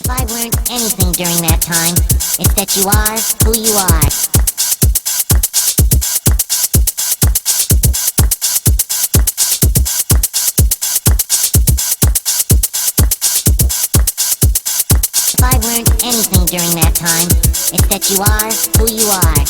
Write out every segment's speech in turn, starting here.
If I learned anything during that time, it's that you are who you are. If I learned anything during that time, it's that you are who you are.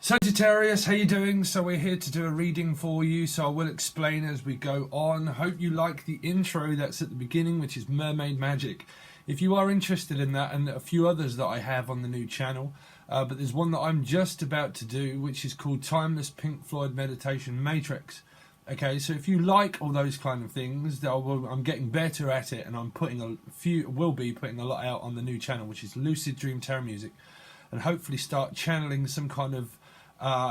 Sagittarius, how you doing? So we're here to do a reading for you, so I will explain as we go on. Hope you like the intro that's at the beginning, which is mermaid magic. If you are interested in that, and a few others that I have on the new channel, but there's one that I'm just about to do, which is called Timeless Pink Floyd Meditation Matrix. Okay, so if you like all those kind of things, I'm getting better at it, and I'm will be putting a lot out on the new channel, which is Lucid Dreamtarotmusic, and hopefully start channeling some kind of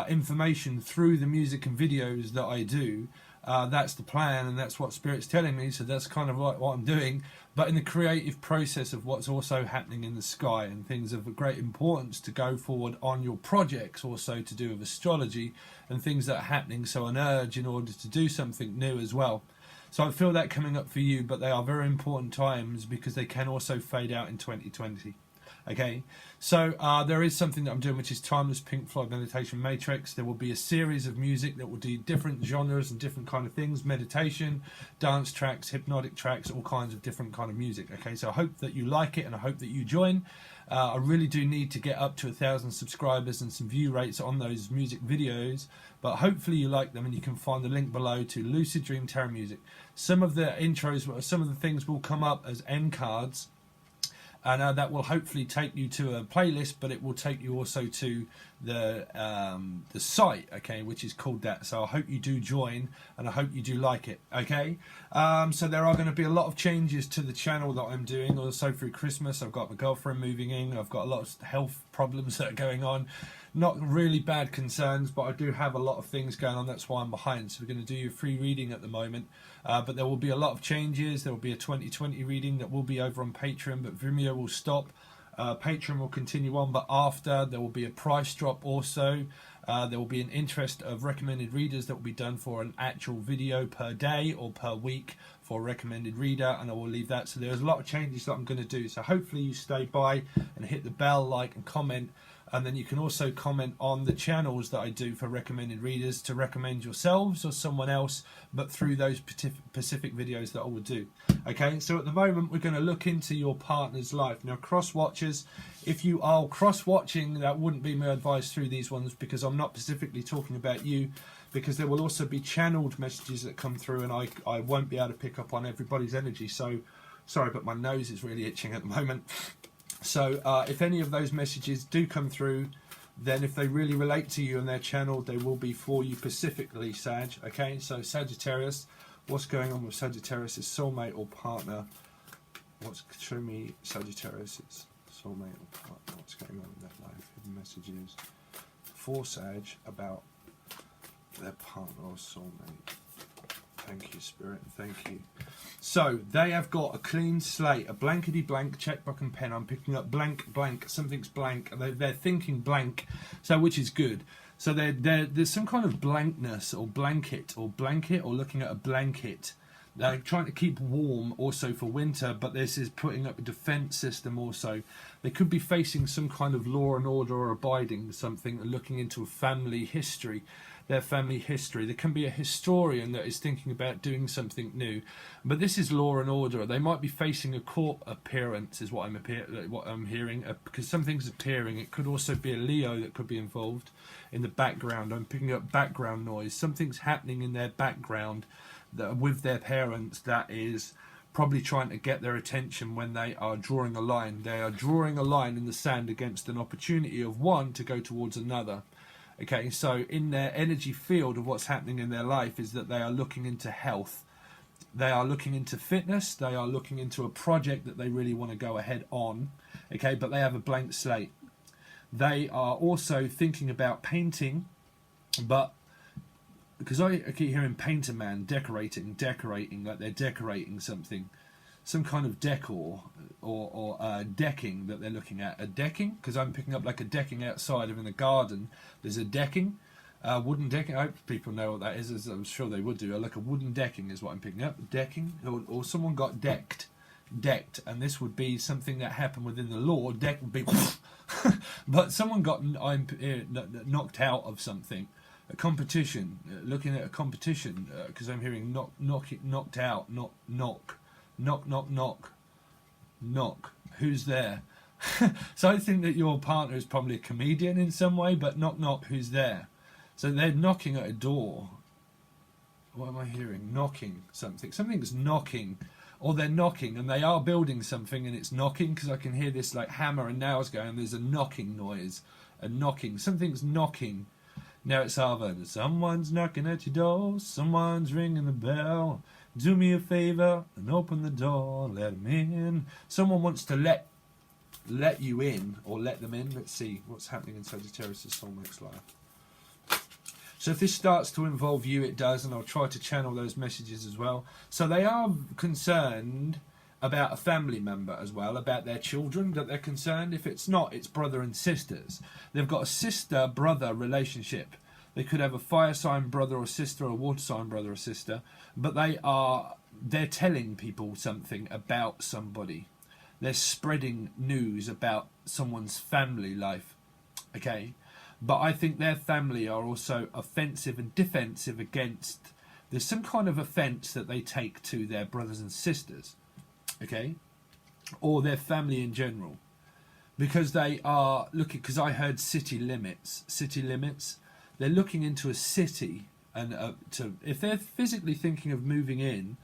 information through the music and videos that I do. That's the plan, and that's what Spirit's telling me, so that's kind of what I'm doing, but in the creative process of what's also happening in the sky, and things of great importance to go forward on your projects, also to do with astrology and things that are happening, so an urge in order to do something new as well. So I feel that coming up for you, but they are very important times because they can also fade out in 2020. Okay, so there is something that I'm doing, which is Timeless Pink Floyd Meditation Matrix. There will be a series of music that will do different genres and different kind of things: meditation, dance tracks, hypnotic tracks, all kinds of different kind of music. Okay, so I hope that you like it, and I hope that you join. I really do need to get up to 1,000 subscribers and some view rates on those music videos, but hopefully you like them, and you can find the link below to Lucid Dream Tarot Music. Some of the intros, some of the things will come up as end cards, and that will hopefully take you to a playlist, but it will take you also to the site, okay, which is called that. So I hope you do join, and I hope you do like it. Okay, so there are going to be a lot of changes to the channel that I'm doing. Also through Christmas, I've got my girlfriend moving in, I've got a lot of health problems that are going on. Not really bad concerns, but I do have a lot of things going on. That's why I'm behind. So we're going to do a free reading at the moment, but there will be a lot of changes. There will be a 2020 reading that will be over on Patron, but Vimeo will stop. Patron will continue on, but after there will be a price drop also. There will be an interest of recommended readers that will be done for an actual video per day or per week for a recommended reader, and I will leave that. So there's a lot of changes that I'm going to do. So hopefully you stay by and hit the bell, like and comment. And then you can also comment on the channels that I do for recommended readers to recommend yourselves or someone else, but through those specific videos that I will do. Okay, so at the moment we're going to look into your partner's life. Now, cross-watchers, if you are cross-watching, that wouldn't be my advice through these ones, because I'm not specifically talking about you, because there will also be channeled messages that come through, and I won't be able to pick up on everybody's energy. So, sorry, but my nose is really itching at the moment. So if any of those messages do come through, then if they really relate to you and their channel, they will be for you specifically, Sag. Okay, so Sagittarius, what's going on with Sagittarius' soulmate or partner? Show me Sagittarius' soulmate or partner. What's going on in their life? Hidden messages for Sag about their partner or soulmate. Thank you, Spirit. Thank you. So they have got a clean slate, a blankety blank checkbook and pen. I'm picking up blank, blank. Something's blank. They're thinking blank, so which is good. So there's some kind of blankness or blanket or looking at a blanket. They're trying to keep warm also for winter, but this is putting up a defense system also. They could be facing some kind of law and order or abiding something, looking into a family history. Their family history. There can be a historian that is thinking about doing something new, but this is law and order. They might be facing a court appearance, is what I'm hearing, because something's appearing. It could also be a Leo that could be involved in the background. I'm picking up background noise. Something's happening in their background with their parents that is probably trying to get their attention when they are drawing a line. They are drawing a line in the sand against an opportunity of one to go towards another. Okay, so in their energy field of what's happening in their life is that they are looking into health. They are looking into fitness. They are looking into a project that they really want to go ahead on. Okay, but they have a blank slate. They are also thinking about painting, but because I keep hearing painter man, decorating, like they're decorating something, some kind of decor or decking that they're looking at. A decking, because I'm picking up like a decking outside of in the garden. There's a decking, wooden decking. I hope people know what that is, as I'm sure they would do. Like a wooden decking is what I'm picking up. Decking, or someone got decked, and this would be something that happened within the law. Deck would be, but someone got knocked out of something. A competition, looking at a competition, because I'm hearing knocked out, knock. Who's there? So I think that your partner is probably a comedian in some way, but knock, who's there? So they're knocking at a door. What am I hearing? Knocking something. Something's knocking, or they're knocking, and they are building something, and it's knocking, because I can hear this like hammer and nails going. There's a knocking noise, a knocking. Something's knocking. Now it's over. Someone's knocking at your door. Someone's ringing the bell. Do me a favor and open the door. Let them in. Someone wants to let you in, or let them in. Let's see what's happening in Sagittarius' soulmate's life. So if this starts to involve you, it does, and I'll try to channel those messages as well. So they are concerned about a family member as well, about their children that they're concerned. If it's not, it's brother and sisters. They've got a sister-brother relationship. They could have a fire sign brother or sister, or a water sign brother or sister, but they're telling people something about somebody. They're spreading news about someone's family life, okay? But I think their family are also offensive and defensive against... There's some kind of offence that they take to their brothers and sisters, okay, or their family in general, because they are looking, because I heard city limits, they're looking into a city, and if they're physically thinking of moving in,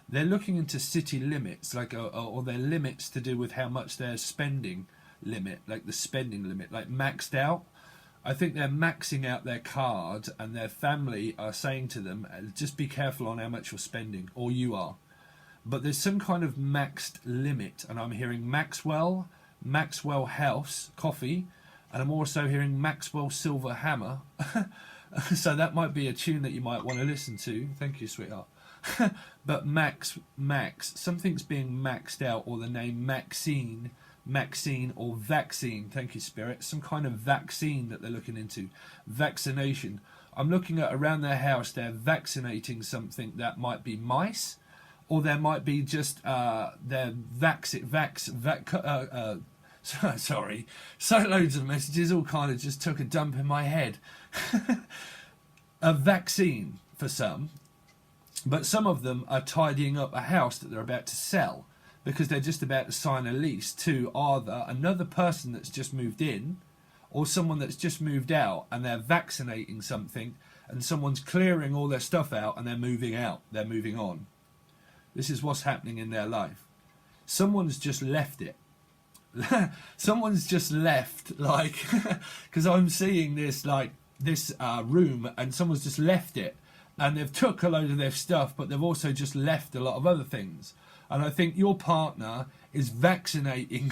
they're looking into city limits, like or their limits to do with how much they're spending limit, like the spending limit, like maxed out. I think they're maxing out their card, and their family are saying to them, just be careful on how much you're spending, or you are. But there's some kind of maxed limit, and I'm hearing Maxwell House Coffee, and I'm also hearing Maxwell Silver Hammer. So that might be a tune that you might want to listen to. Thank you, sweetheart. But Max, something's being maxed out, or the name Maxine, or vaccine. Thank you, Spirit. Some kind of vaccine that they're looking into. Vaccination. I'm looking at around their house, they're vaccinating something that might be mice, or there might be just their sorry, so loads of messages all kind of just took a dump in my head. A vaccine for some, but some of them are tidying up a house that they're about to sell, because they're just about to sign a lease to either another person that's just moved in, or someone that's just moved out, and they're vaccinating something, and someone's clearing all their stuff out, and they're moving out, they're moving on. This is what's happening in their life. Someone's just left it. Someone's just left, like, because I'm seeing this, like, this room, and someone's just left it, and they've took a load of their stuff, but they've also just left a lot of other things. And I think your partner is vaccinating,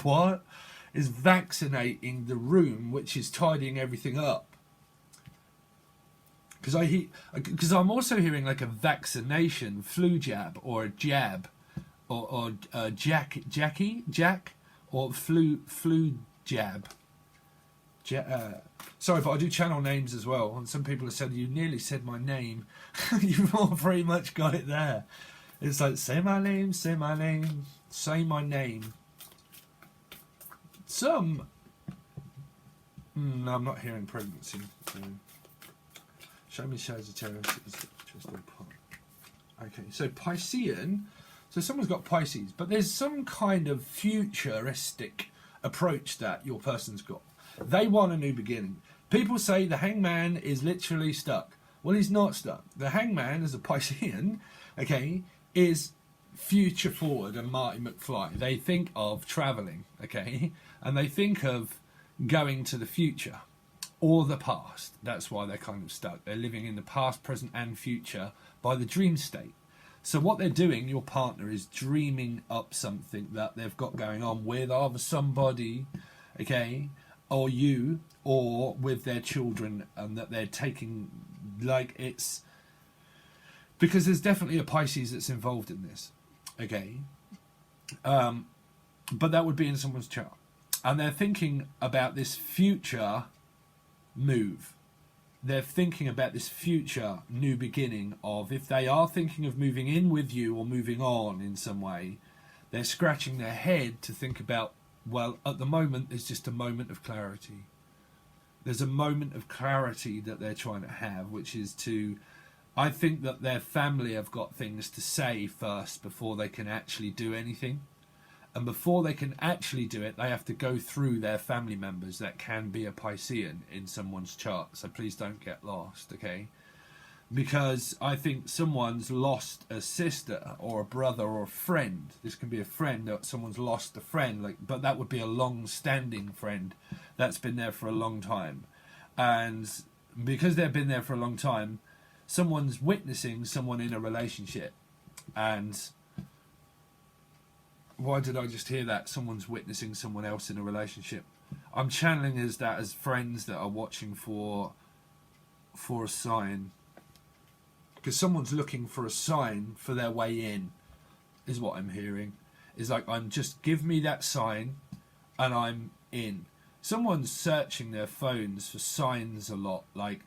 what? Is vaccinating the room, which is tidying everything up. Because I'm also hearing like a vaccination, flu jab, or a jab, or jack, or flu jab. Sorry, but I do channel names as well. And some people have said, you nearly said my name. You've all pretty much got it there. It's like, say my name, say my name, say my name. Some... No, I'm not hearing pregnancy. Show me Sagittarius. Okay, so Piscean. So someone's got Pisces, but there's some kind of futuristic approach that your person's got. They want a new beginning. People say the hangman is literally stuck. Well, he's not stuck. The hangman, as a Piscean, okay, is future forward and Marty McFly. They think of travelling, okay, and they think of going to the future or the past. That's why they're kind of stuck. They're living in the past, present and future by the dream state. So what they're doing, your partner, is dreaming up something that they've got going on with either somebody, okay, or you, or with their children, and that they're taking, like, it's because there's definitely a Pisces that's involved in this, okay, but that would be in someone's chart, and they're thinking about this future move. They're thinking about this future new beginning of, if they are thinking of moving in with you or moving on in some way, they're scratching their head to think about, well, at the moment, there's just a moment of clarity. There's a moment of clarity that they're trying to have, which is to, I think that their family have got things to say first before they can actually do anything. And before they can actually do it, they have to go through their family members that can be a Piscean in someone's chart. So please don't get lost, okay? Because I think someone's lost a sister or a brother or a friend. This can be a friend, or someone's lost a friend, like, but that would be a long-standing friend that's been there for a long time. And because they've been there for a long time, someone's witnessing someone in a relationship. And why did I just hear that? Someone's witnessing someone else in a relationship. I'm channeling as that as friends that are watching for a sign. Because someone's looking for a sign for their way in, is what I'm hearing. Is like, I'm just, give me that sign and I'm in. Someone's searching their phones for signs a lot, like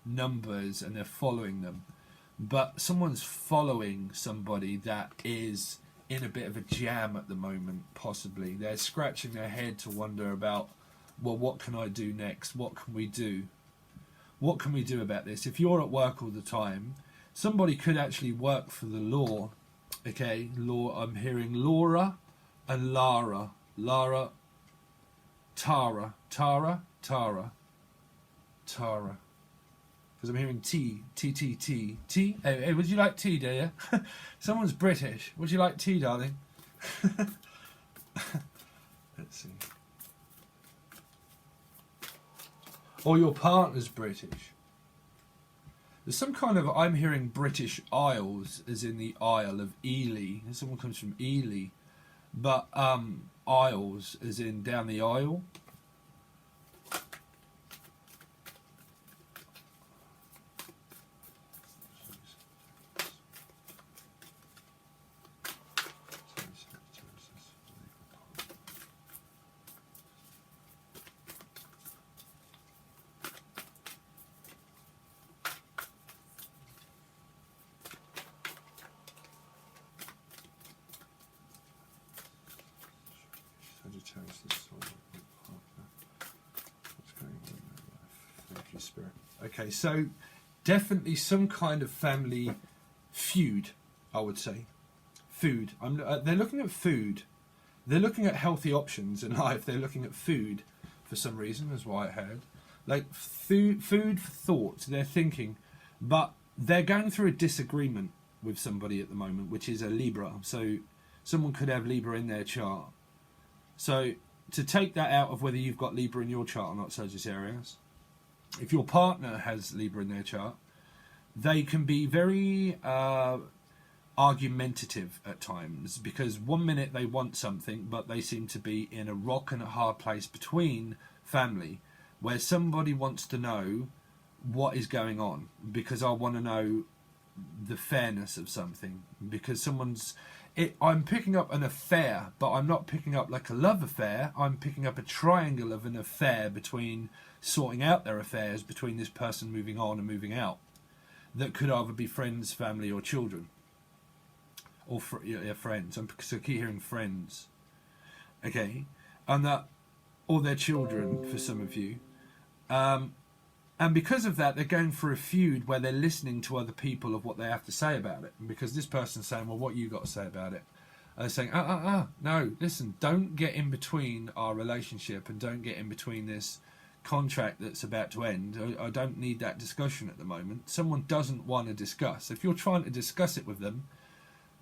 numbers, and they're following them. But someone's following somebody that is in a bit of a jam at the moment, possibly. They're scratching their head to wonder about, well, what can I do next? What can we do? What can we do about this? If you're at work all the time, somebody could actually work for the law, okay? Law, I'm hearing Laura and Lara. Lara, Tara. Because I'm hearing T. Hey, would you like tea, do you? Someone's British. Would you like tea, darling? Let's see. Or your partner's British. There's some kind of, I'm hearing British Isles, as in the Isle of Ely. Someone comes from Ely. But Isles, as in down the aisle. Sagittarius, the soul of your partner. What's going on in their life? Thank you, Spirit. Okay, so definitely some kind of family feud, I would say. Food. They're looking at food. They're looking at healthy options in life. They're looking at food for some reason, is what I heard. Like food for thought. They're thinking, but they're going through a disagreement with somebody at the moment, which is a Libra. So someone could have Libra in their chart. So to take that out of whether you've got Libra in your chart or not, Sagittarius, if your partner has Libra in their chart, they can be very argumentative at times, because one minute they want something, but they seem to be in a rock and a hard place between family, where somebody wants to know what is going on, because I want to know the fairness of something, because I'm picking up an affair, but I'm not picking up like a love affair. I'm picking up a triangle of an affair between sorting out their affairs between this person moving on and moving out. That could either be friends, family, or children, or friends. So I keep hearing friends, okay, and that, or their children for some of you. And because of that, they're going for a feud where they're listening to other people of what they have to say about it. And because this person's saying, well, what you got to say about it? And they're saying, no, listen, don't get in between our relationship and don't get in between this contract that's about to end. I don't need that discussion at the moment. Someone doesn't want to discuss. If you're trying to discuss it with them,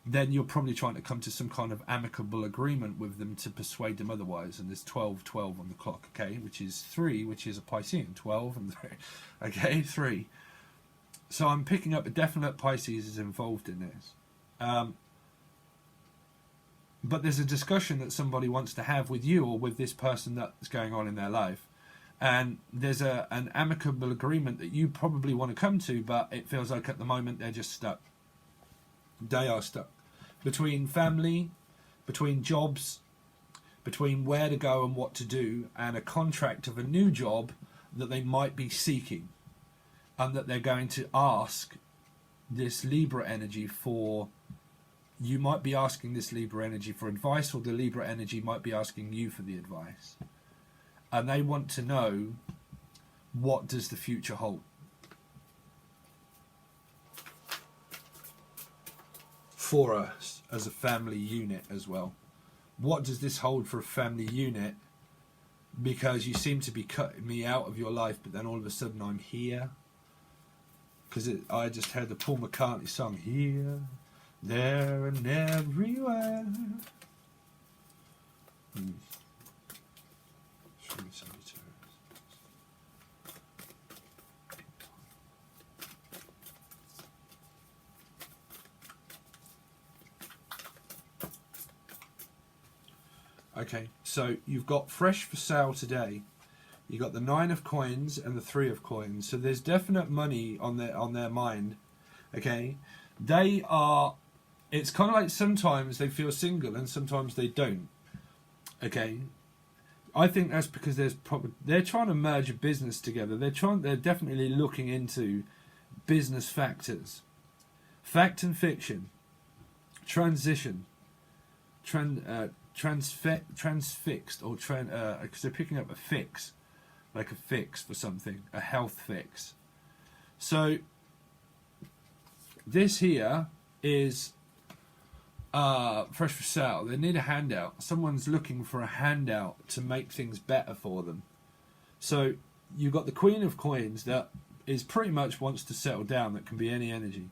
then you're probably trying to come to some kind of amicable agreement with them to persuade them otherwise. And there's 12 on the clock, okay, which is 3, which is a Piscean. 12 and 3, okay, 3. So I'm picking up a definite Pisces is involved in this. But there's a discussion that somebody wants to have with you or with this person that's going on in their life. and there's an amicable agreement that you probably want to come to, but it feels like at the moment they're just stuck. They are stuck between family, between jobs, between where to go and what to do, and a contract of a new job that they might be seeking, and that they're going to ask this Libra energy for. You might be asking this Libra energy for advice, or the Libra energy might be asking you for the advice. And they want to know, what does the future hold? For us as a family unit as well. What does this hold for a family unit? Because you seem to be cutting me out of your life, but then all of a sudden I'm here. Because I just heard the Paul McCartney song, here, there and everywhere. Okay, so you've got fresh for sale today. You got the 9 of coins and the 3 of coins. So there's definite money on their mind. Okay, they are. It's kind of like sometimes they feel single and sometimes they don't. Okay, I think that's because they're trying to merge a business together. They're definitely looking into business factors, fact and fiction, transition, transfixed, or because they're picking up a fix, like a fix for something, a health fix. So this here is fresh for sale. They need a handout. Someone's looking for a handout to make things better for them. So you've got the Queen of Coins that is pretty much wants to settle down. That can be any energy,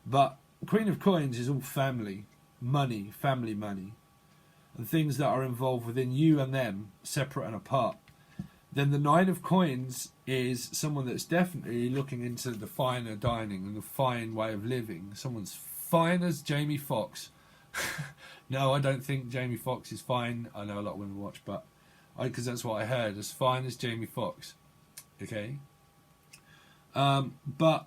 but Queen of Coins is all family money, family money, and things that are involved within you and them, separate and apart. Then the 9 of Coins is someone that's definitely looking into the finer dining and the fine way of living. Someone's fine as Jamie Foxx. No, I don't think Jamie Foxx is fine. I know a lot of women watch, but because that's what I heard, as fine as Jamie Foxx. Okay, but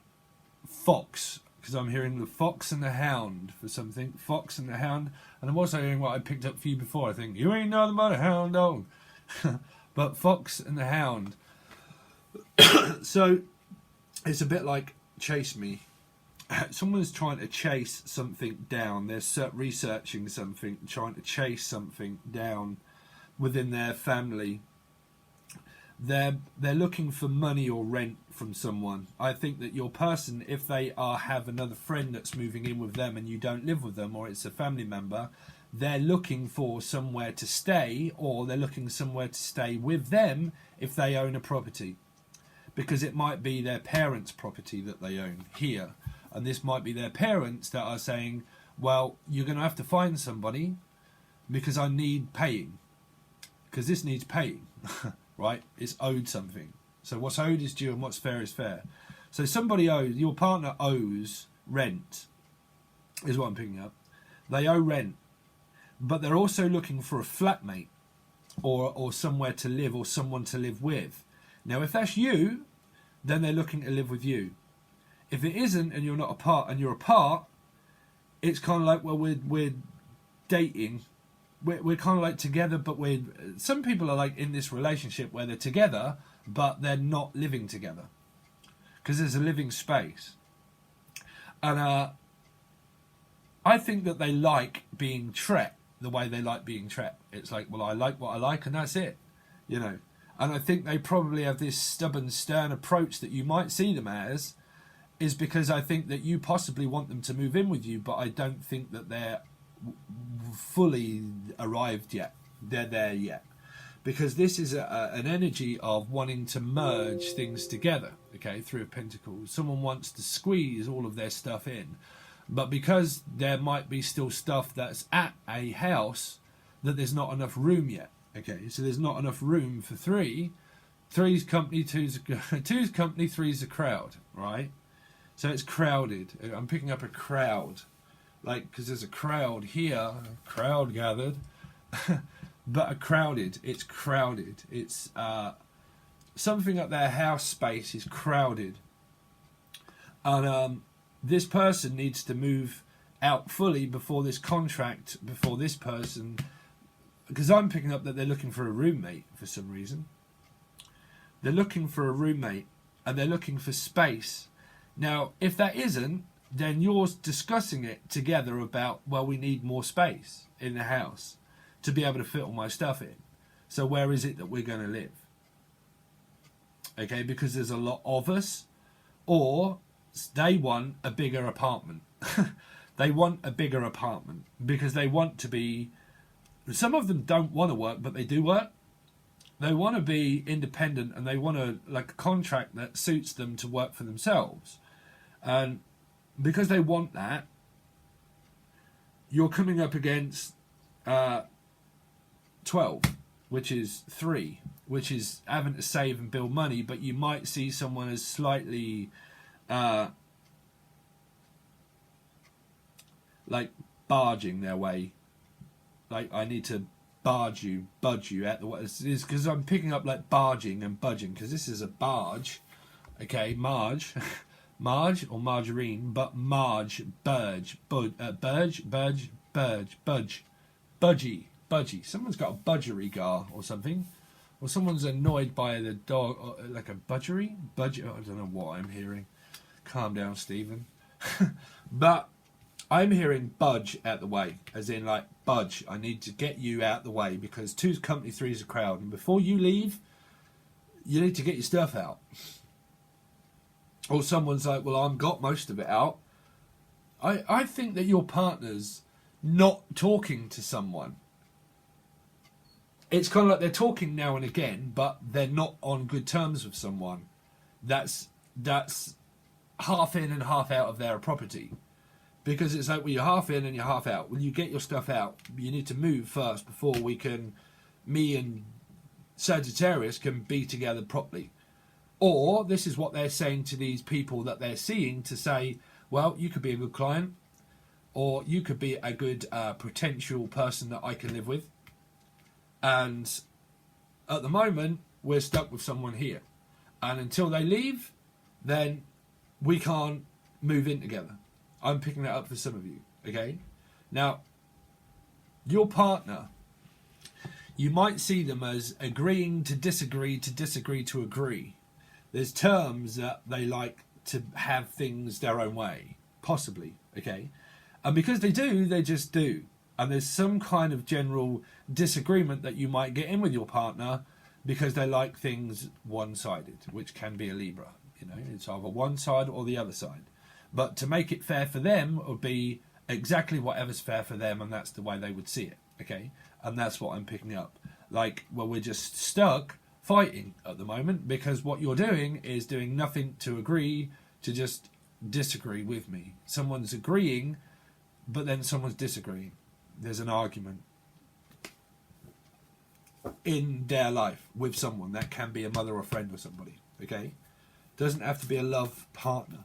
Fox, because I'm hearing the Fox and the Hound for something. Fox and the Hound, and I'm also hearing what I picked up for you before. I think you ain't nothing but a hound dog. But Fox and the Hound. So it's a bit like Chase Me. Someone's trying to chase something down. They're researching something, trying to chase something down within their family. They're looking for money or rent from someone. I think that your person, if they have another friend that's moving in with them and you don't live with them, or it's a family member, they're looking for somewhere to stay, or they're looking somewhere to stay with them if they own a property. Because it might be their parents' property that they own here. And this might be their parents that are saying, well, you're going to have to find somebody because I need paying. Because this needs paying, right? It's owed something. So what's owed is due and what's fair is fair. So somebody owes, your partner owes rent, is what I'm picking up. They owe rent. But they're also looking for a flatmate or somewhere to live, or someone to live with. Now, if that's you, then they're looking to live with you. If it isn't, and you're not apart, and you're apart, it's kind of like, well, we're dating. We're kind of like together, but some people are like in this relationship where they're together, but they're not living together. Because there's a living space. And I think that they like being trapped the way they like being trapped. It's like, well, I like what I like, and that's it. You know. And I think they probably have this stubborn, stern approach that you might see them as, is because I think that you possibly want them to move in with you, but I don't think that they're fully arrived yet. They're there yet. Because this is an energy of wanting to merge things together, okay, Three of Pentacles. Someone wants to squeeze all of their stuff in. But because there might be still stuff that's at a house, that there's not enough room yet. Okay, so there's not enough room for three. Three's company, two's company, three's a crowd, right? So it's crowded. I'm picking up a crowd, like, because there's a crowd here, a crowd gathered, but a crowded. It's crowded. It's something at their house space is crowded, and this person needs to move out fully before this contract, before this person, because I'm picking up that they're looking for a roommate for some reason. They're looking for a roommate and they're looking for space. Now, if that isn't, then you're discussing it together about, well, we need more space in the house to be able to fit all my stuff in. So where is it that we're going to live? Okay, because there's a lot of us, or they want a bigger apartment. They want a bigger apartment because they want to be, some of them don't want to work, but they do work. They want to be independent and they want a contract that suits them to work for themselves. And because they want that, you're coming up against 12, which is 3, which is having to save and build money, but you might see someone as slightly like barging their way. Like, I need to budge you out the way. It's because I'm picking up like barging and budging, because this is a barge. Okay, Marge. Marge or margarine, but Marge, Burge, Burge, Budgie. Someone's got a budgerigar or something. Or someone's annoyed by the dog, or like a budgery? I don't know what I'm hearing. Calm down, Stephen. But I'm hearing budge out the way, as in like budge. I need to get you out the way because 2's company, 3's a crowd. And before you leave, you need to get your stuff out. Or someone's like, well, I've got most of it out. I think that your partner's not talking to someone. It's kind of like they're talking now and again, but they're not on good terms with someone. That's half in and half out of their property. Because it's like, well, you're half in and you're half out. When you get your stuff out, you need to move first before me and Sagittarius can be together properly. Or this is what they're saying to these people that they're seeing, to say, well, you could be a good client, or you could be a good potential person that I can live with. And at the moment, we're stuck with someone here. And until they leave, then we can't move in together. I'm picking that up for some of you, okay? Now, your partner, you might see them as agreeing to disagree to agree. There's terms that they like to have things their own way, possibly, okay? And because they do, they just do. And there's some kind of general disagreement that you might get in with your partner because they like things one-sided, which can be a Libra. You know, it's either one side or the other side. But to make it fair for them would be exactly whatever's fair for them, and that's the way they would see it, okay? And that's what I'm picking up. Like, well, we're just stuck fighting at the moment because what you're doing is doing nothing to agree, to just disagree with me. Someone's agreeing, but then someone's disagreeing. There's an argument in their life with someone. That can be a mother or friend or somebody, okay? Doesn't have to be a love partner.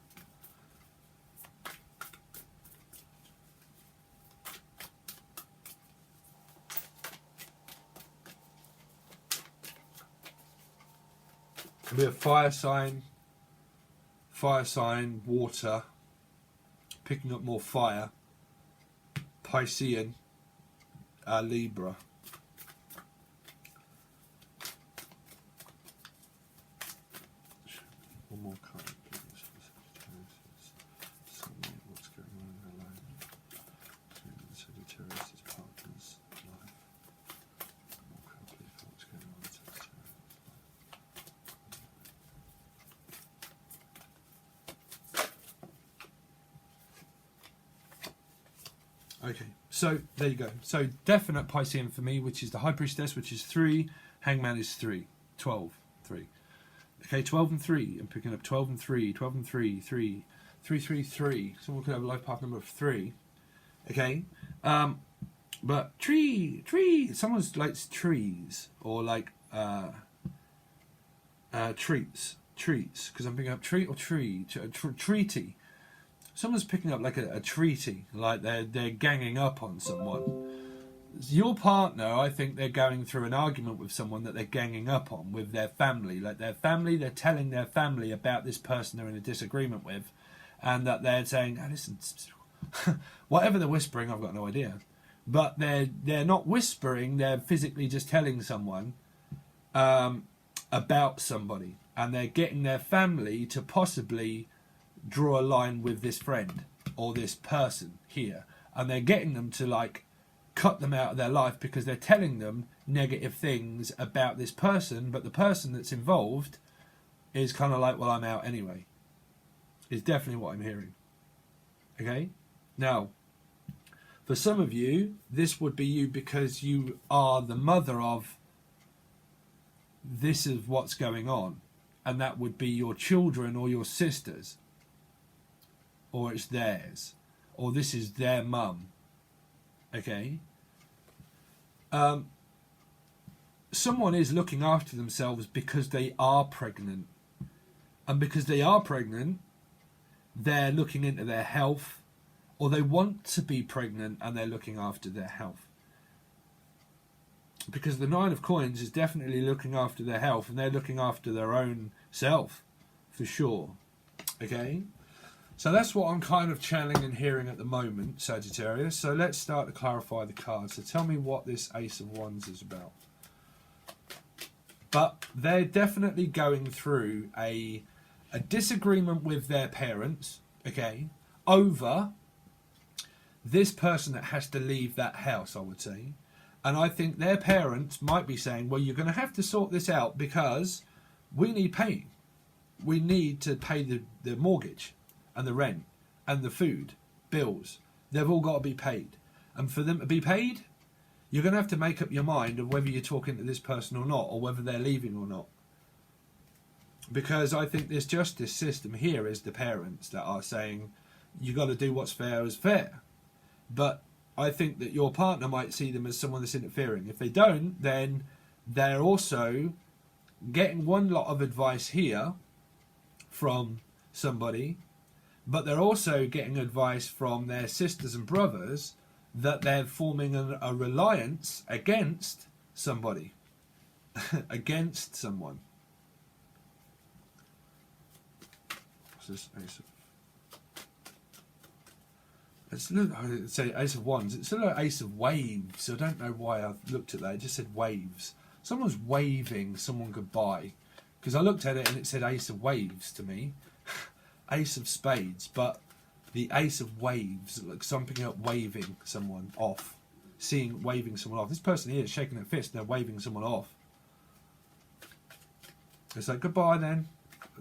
Could be a fire sign, water, picking up more fire, Piscean, Libra. One more card, please. What's going on in her life? Sagittarius' partner's life. One more card, please, for what's going on in Sagittarius' life. Okay, so there you go. So definite Piscean for me, which is the High Priestess, which is 3. Hangman is 3. 12, 3. Okay, 12 and 3. I'm picking up 12 and 3. 12 and 3. 3. 3, 3, 3. Someone could have a life path number of 3. Okay. But tree. Someone's likes trees or like treats. Because I'm picking up treat or tree. Treaty. Someone's picking up like a treaty, like they're ganging up on someone. Your partner, I think they're going through an argument with someone that they're ganging up on with their family. Like their family, they're telling their family about this person they're in a disagreement with, and that they're saying, oh, listen, whatever they're whispering, I've got no idea. But they're not whispering, they're physically just telling someone about somebody. And they're getting their family to possibly draw a line with this friend or this person here. And they're getting them to like cut them out of their life because they're telling them negative things about this person, but the person that's involved is kind of like, well, I'm out anyway. Is definitely what I'm hearing. Okay? Now, for some of you, this would be you because you are the mother of this is what's going on. And that would be your children or your sisters. Or it's theirs. Or this is their mum. Okay? Someone is looking after themselves because they are pregnant. And because they are pregnant, they're looking into their health, or they want to be pregnant and they're looking after their health. Because the Nine of Coins is definitely looking after their health, and they're looking after their own self, for sure. Okay? So that's what I'm kind of channeling and hearing at the moment, Sagittarius. So let's start to clarify the cards. So tell me what this Ace of Wands is about. But they're definitely going through a disagreement with their parents, okay, over this person that has to leave that house, I would say. And I think their parents might be saying, well, you're going to have to sort this out because we need paying. We need to pay the mortgage and the rent and the food, bills. They've all got to be paid. And for them to be paid, you're going to have to make up your mind of whether you're talking to this person or not, or whether they're leaving or not. Because I think this justice system here is the parents that are saying, you got to do what's fair is fair. But I think that your partner might see them as someone that's interfering. If they don't, then they're also getting one lot of advice here from somebody, but they're also getting advice from their sisters and brothers that they're forming a reliance against somebody, against someone. What's this Ace of? I'd say Ace of Wands. It's a Ace of Waves. I don't know why I looked at that. It just said waves. Someone's waving someone goodbye. Because I looked at it and it said Ace of Waves to me. Ace of Spades. But the Ace of Waves, like something up waving someone off. Waving someone off. This person here is shaking their fist and they're waving someone off. It's like, goodbye then.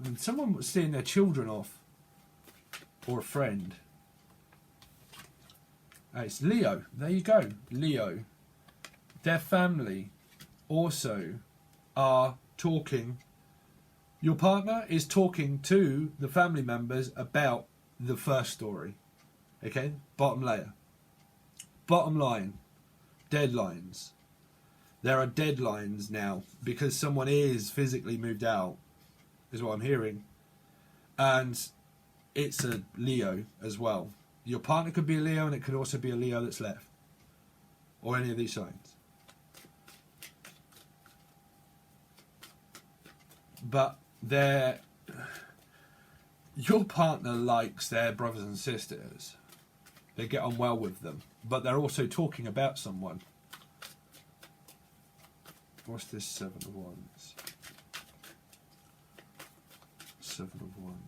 And someone was seeing their children off. Or a friend. It's Leo. There you go. Leo. Their family also are talking. Your partner is talking to the family members about the first story. Okay? Bottom layer. Bottom line. Deadlines. There are deadlines now because someone is physically moved out, is what I'm hearing. And it's a Leo as well. Your partner could be a Leo, and it could also be a Leo that's left. Or any of these signs. But your partner likes their brothers and sisters. They get on well with them. But they're also talking about someone. What's this Seven of Wands? Seven of Wands.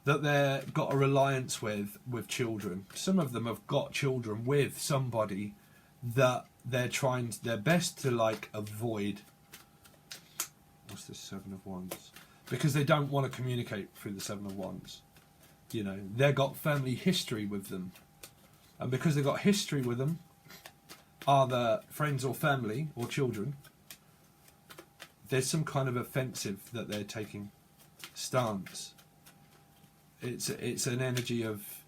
That they've got a reliance with children. Some of them have got children with somebody that they're trying their best to like avoid. What's this Seven of Wands? Because they don't want to communicate through the Seven of Wands. You know, they've got family history with them. And because they've got history with them, either friends or family or children, there's some kind of offensive that they're taking stance. It's an energy of,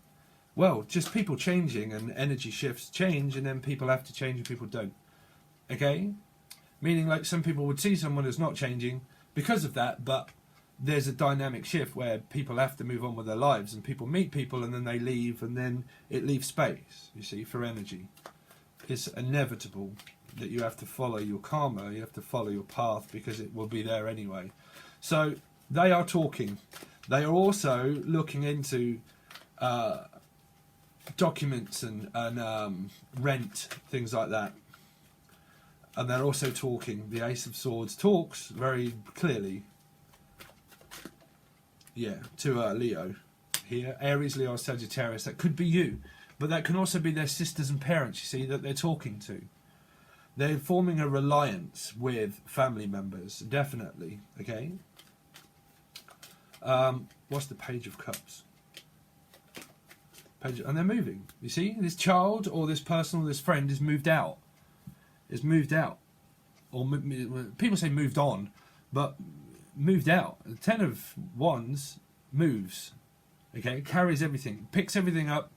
well, just people changing, and energy shifts change, and then people have to change and people don't. Okay? Meaning like some people would see someone as not changing because of that, but there's a dynamic shift where people have to move on with their lives, and people meet people and then they leave, and then it leaves space, you see, for energy. It's inevitable that you have to follow your karma, you have to follow your path, because it will be there anyway. So they are talking. They are also looking into documents and rent, things like that. And they're also talking. The Ace of Swords talks very clearly, yeah, to Leo here. Aries, Leo, Sagittarius. That could be you, but that can also be their sisters and parents, you see, that they're talking to. They're forming a reliance with family members, definitely, okay? What's the Page of Cups? And they're moving, you see? This child or this person or this friend is moved out. Is moved out. Or people say moved on, but moved out. The Ten of Wands moves, okay? It carries everything, picks everything up,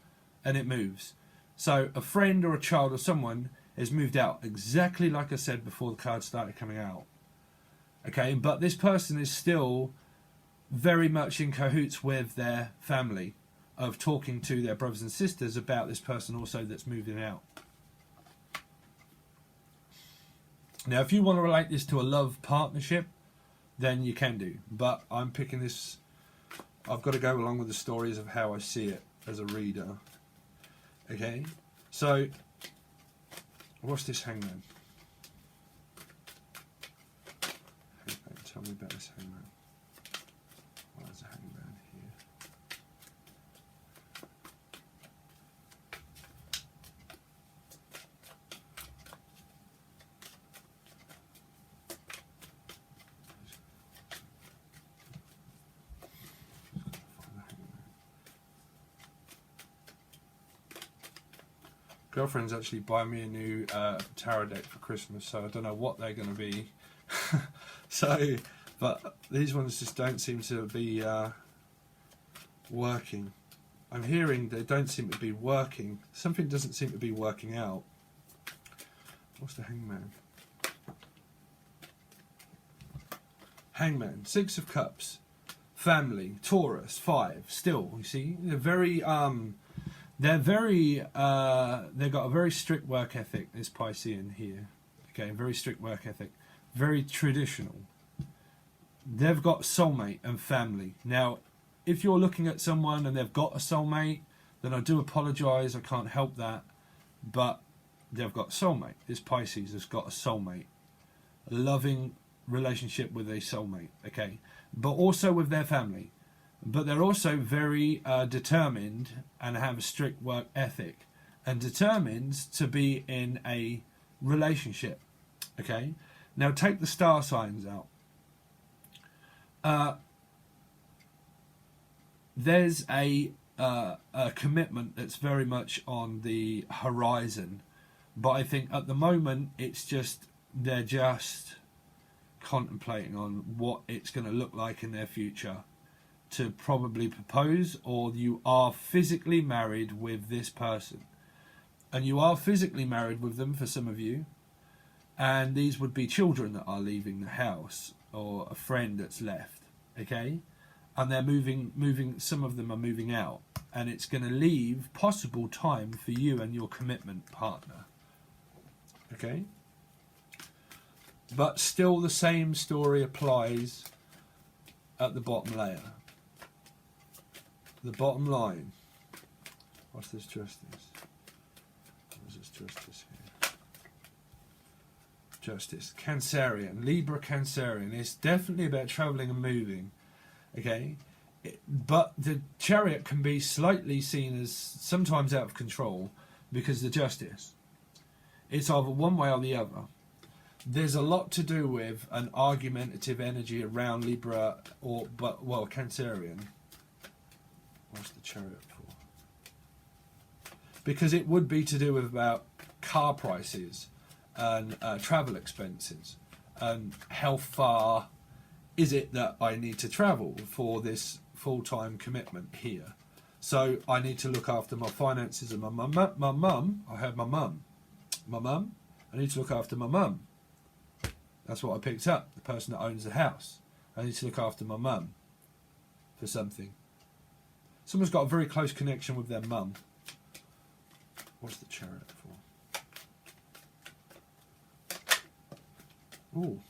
and it moves. So a friend or a child or someone is moved out, exactly like I said before the cards started coming out. Okay, but this person is still very much in cahoots with their family, of talking to their brothers and sisters about this person also that's moving out. Now, if you want to relate this to a love partnership, then you can do. But I'm picking this, I've got to go along with the stories of how I see it as a reader. Okay, so what's this Hangman? Tell me about this Hangman. Why is a Hangman here? Girlfriend's actually buying me a new tarot deck for Christmas, so I don't know what they're going to be. So, but these ones just don't seem to be working. I'm hearing they don't seem to be working. Something doesn't seem to be working out. What's the Hangman? Hangman, Six of Cups, family, Taurus, 5. Still, you see, they're very they've got a very strict work ethic, this Piscean here. Okay, very strict work ethic, very traditional. They've got soulmate and family. Now, if you're looking at someone and they've got a soulmate, then I do apologise, I can't help that. But they've got soulmate. This Pisces has got a soulmate. A loving relationship with a soulmate, okay? But also with their family. But they're also very determined and have a strict work ethic. And determined to be in a relationship, okay? Now take the star signs out. There's a commitment that's very much on the horizon, but I think at the moment it's just they're just contemplating on what it's going to look like in their future to probably propose. Or you are physically married with this person, and you are physically married with them for some of you, and these would be children that are leaving the house or a friend that's left, okay? And they're moving, some of them are moving out, and it's going to leave possible time for you and your commitment partner, okay? But still the same story applies at the bottom layer. The bottom line. What's this justice? What's this justice here? Justice. Cancerian. Libra Cancerian. It's definitely about travelling and moving. Okay? But the Chariot can be slightly seen as sometimes out of control because the Justice. It's either one way or the other. There's a lot to do with an argumentative energy around Libra or, well, Cancerian. What's the Chariot for? Because it would be to do with about car prices and travel expenses and how far is it that I need to travel for this full-time commitment here. So I need to look after my finances and my mum. I heard my mum. I need to look after my mum. That's what I picked up, the person that owns the house. I need to look after my mum for something. Someone's got a very close connection with their mum. What's the Chariot for? Ooh.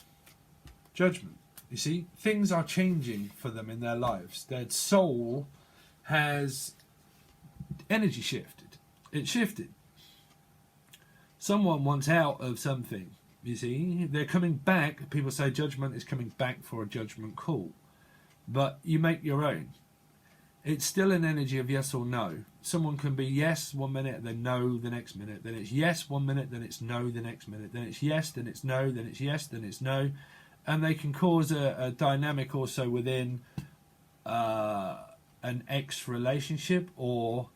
Judgment. You see, things are changing for them in their lives. Their soul has energy shifted. It shifted. Someone wants out of something. You see, they're coming back. People say judgment is coming back for a judgment call. But you make your own. It's still an energy of yes or no. Someone can be yes 1 minute, then no the next minute. Then it's yes 1 minute, then it's no the next minute. Then it's yes, then it's no, then it's yes, then it's no. And they can cause a dynamic also within an ex relationship or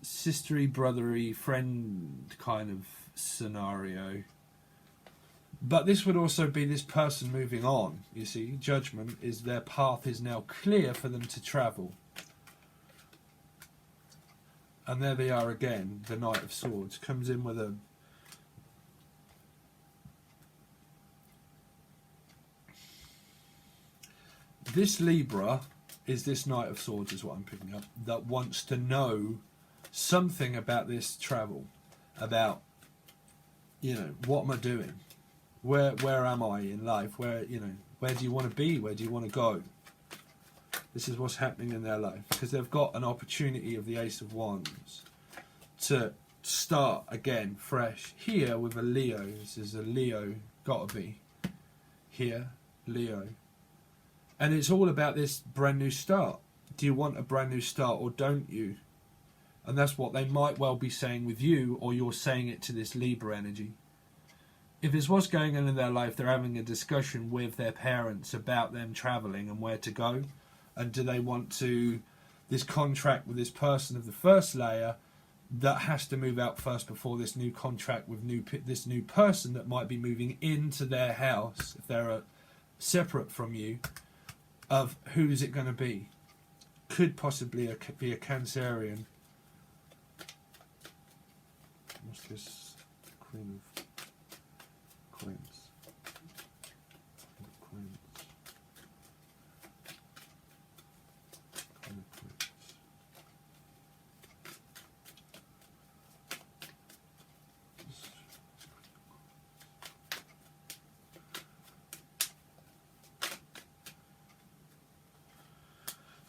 sistery, brothery, friend kind of scenario. But this would also be this person moving on. You see, judgment is their path is now clear for them to travel. And there they are again. The Knight of Swords comes in with a this Libra is this Knight of Swords is what I'm picking up, that wants to know something about this travel, about, you know, what am I doing? Where am I in life? Where, you know, where do you want to be? Where do you want to go? This is what's happening in their life, because they've got an opportunity of the Ace of Wands to start again fresh here with a Leo. This is a Leo, gotta be here, Leo. And it's all about this brand new start. Do you want a brand new start or don't you? And that's what they might well be saying with you, or you're saying it to this Libra energy. If it's what's going on in their life, they're having a discussion with their parents about them travelling and where to go. And do they want to, this contract with this person of the first layer, that has to move out first before this new contract with this new person that might be moving into their house, if they're separate from you, of who's it going to be. Could possibly be a Cancerian. What's this? Queen of Queens. Queen of Queens. Queen of Queens.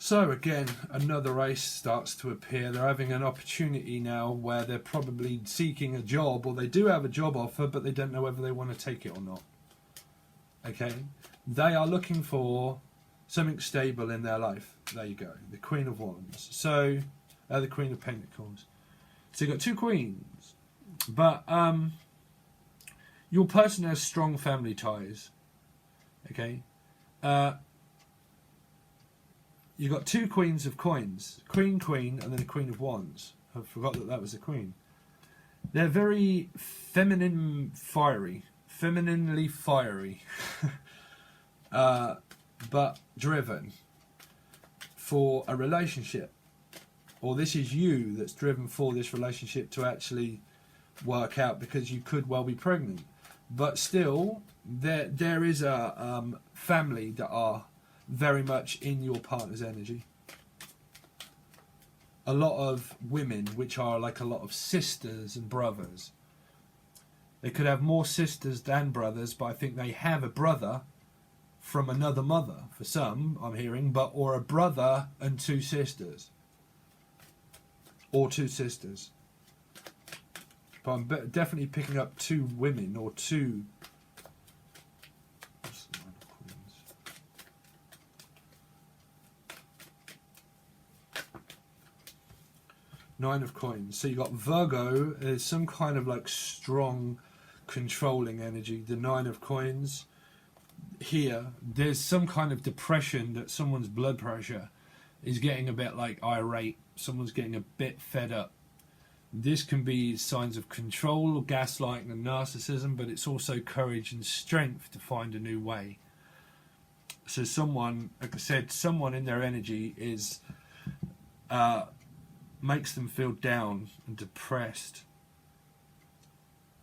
So again, another ace starts to appear. They're having an opportunity now where they're probably seeking a job, or they do have a job offer, but they don't know whether they want to take it or not. Okay? They are looking for something stable in their life. There you go. The Queen of Wands. So, the Queen of Pentacles. So you've got two queens. But your person has strong family ties. Okay? You've got two queens of coins. Queen, queen, and then a Queen of Wands. I forgot that was a queen. They're very feminine, fiery. Femininely fiery. But driven for a relationship. Or this is you that's driven for this relationship to actually work out, because you could well be pregnant. But still, there is a family that are very much in your partner's energy. A lot of women, which are like a lot of sisters and brothers. They could have more sisters than brothers, but I think they have a brother from another mother, for some, I'm hearing, or a brother and two sisters. Or two sisters. But I'm definitely picking up two women, or two... Nine of Coins. So you got Virgo. There's some kind of like strong controlling energy. The Nine of Coins. Here, there's some kind of depression, that someone's blood pressure is getting a bit like irate. Someone's getting a bit fed up. This can be signs of control or gaslighting and narcissism, but it's also courage and strength to find a new way. So someone, like I said, someone in their energy is... makes them feel down and depressed.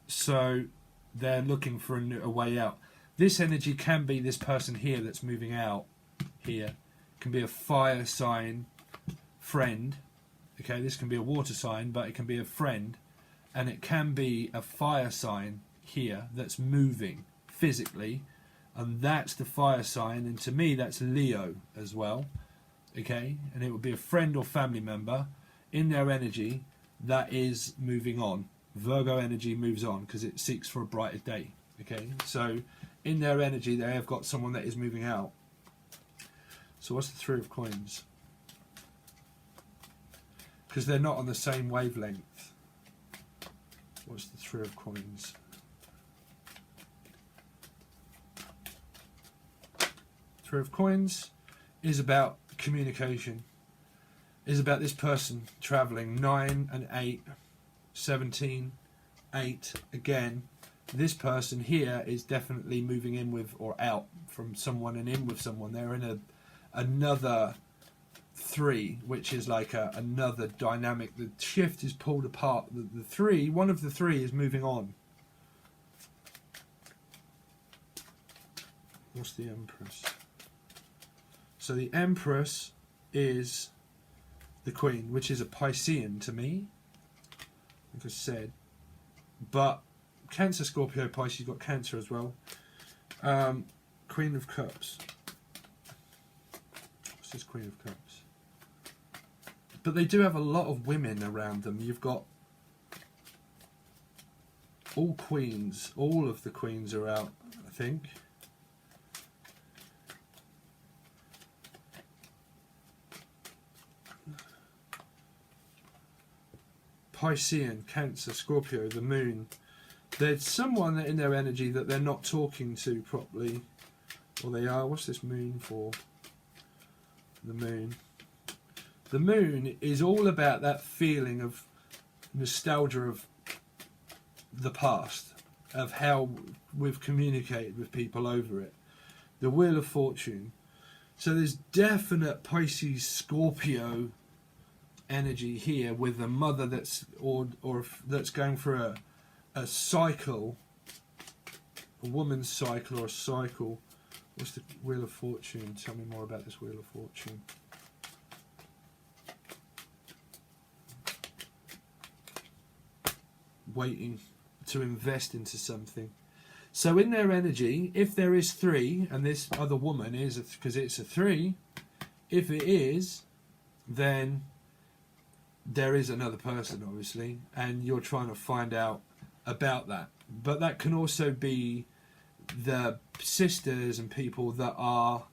So they're looking for a way out. This energy can be this person here that's moving out here. It can be a fire sign friend. Okay, this can be a water sign, but it can be a friend. And it can be a fire sign here that's moving physically. And that's the fire sign. And to me, that's Leo as well. Okay, and it would be a friend or family member in their energy that is moving on. Virgo energy moves on because it seeks for a brighter day. Okay, so in their energy they have got someone that is moving out. So what's the Three of Coins? Because they're not on the same wavelength. What's the Three of Coins? Three of Coins is about communication, is about this person traveling. 9 and 8, 17, 8 again. This person here is definitely moving in with or out from someone and in with someone. They're in another 3, which is like another dynamic. The shift is pulled apart. The 3, one of the 3 is moving on. What's the Empress? So the Empress is the Queen, which is a Piscean to me, like I said. But Cancer, Scorpio, Pisces, got Cancer as well. Queen of Cups. What's this Queen of Cups? But they do have a lot of women around them. You've got all queens. All of the queens are out, I think. Piscean, Cancer, Scorpio, the Moon. There's someone in their energy that they're not talking to properly. Or they are. What's this Moon for? The Moon. The Moon is all about that feeling of nostalgia of the past, of how we've communicated with people over it. The Wheel of Fortune. So there's definite Pisces, Scorpio energy here with a mother that's or that's going through a cycle, a woman's cycle or a cycle. What's the Wheel of Fortune? Tell me more about this Wheel of Fortune. Waiting to invest into something. So in their energy, if there is 3 and this other woman is, because it's a 3, if it is, then there is another person, obviously, and you're trying to find out about that. But that can also be the sisters and people that are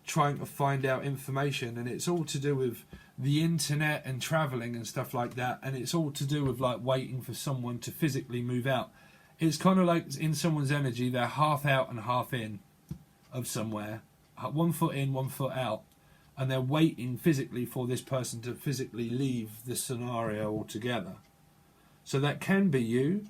trying to find out information, and it's all to do with the internet and traveling and stuff like that, and it's all to do with like waiting for someone to physically move out. It's kind of like in someone's energy, they're half out and half in of somewhere, 1 foot in, 1 foot out. And they're waiting physically for this person to physically leave the scenario altogether. So that can be you.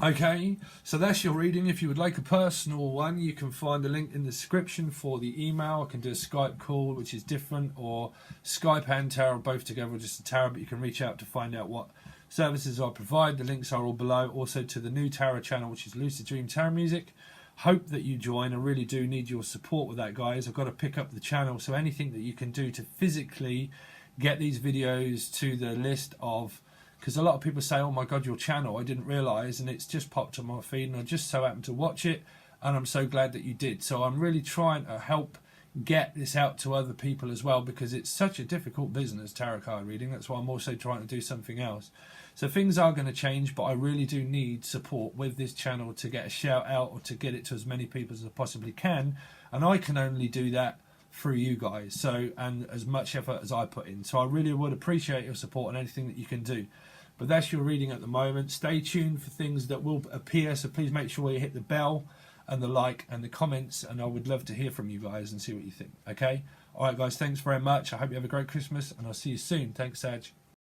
Okay, so that's your reading. If you would like a personal one, you can find a link in the description for the email. I can do a Skype call, which is different, or Skype and tarot, both together, or just a tarot, but you can reach out to find out what services I provide. The links are all below. Also to the new tarot channel, which is Lucid Tarot Music. Hope that you join. I really do need your support with that, guys. I've got to pick up the channel, so anything that you can do to physically get these videos to the list of, because a lot of people say, oh my god, your channel, I didn't realise, and it's just popped on my feed and I just so happened to watch it, and I'm so glad that you did. So I'm really trying to help get this out to other people as well, because it's such a difficult business, tarot card reading. That's why I'm also trying to do something else. So things are going to change, but I really do need support with this channel to get a shout out or to get it to as many people as I possibly can, and I can only do that through you guys, so, and as much effort as I put in. So I really would appreciate your support and anything that you can do. But that's your reading at the moment. Stay tuned for things that will appear, so please make sure you hit the bell and the like and the comments, and I would love to hear from you guys and see what you think. Okay, all right guys, thanks very much. I hope you have a great Christmas, and I'll see you soon. Thanks, Sag.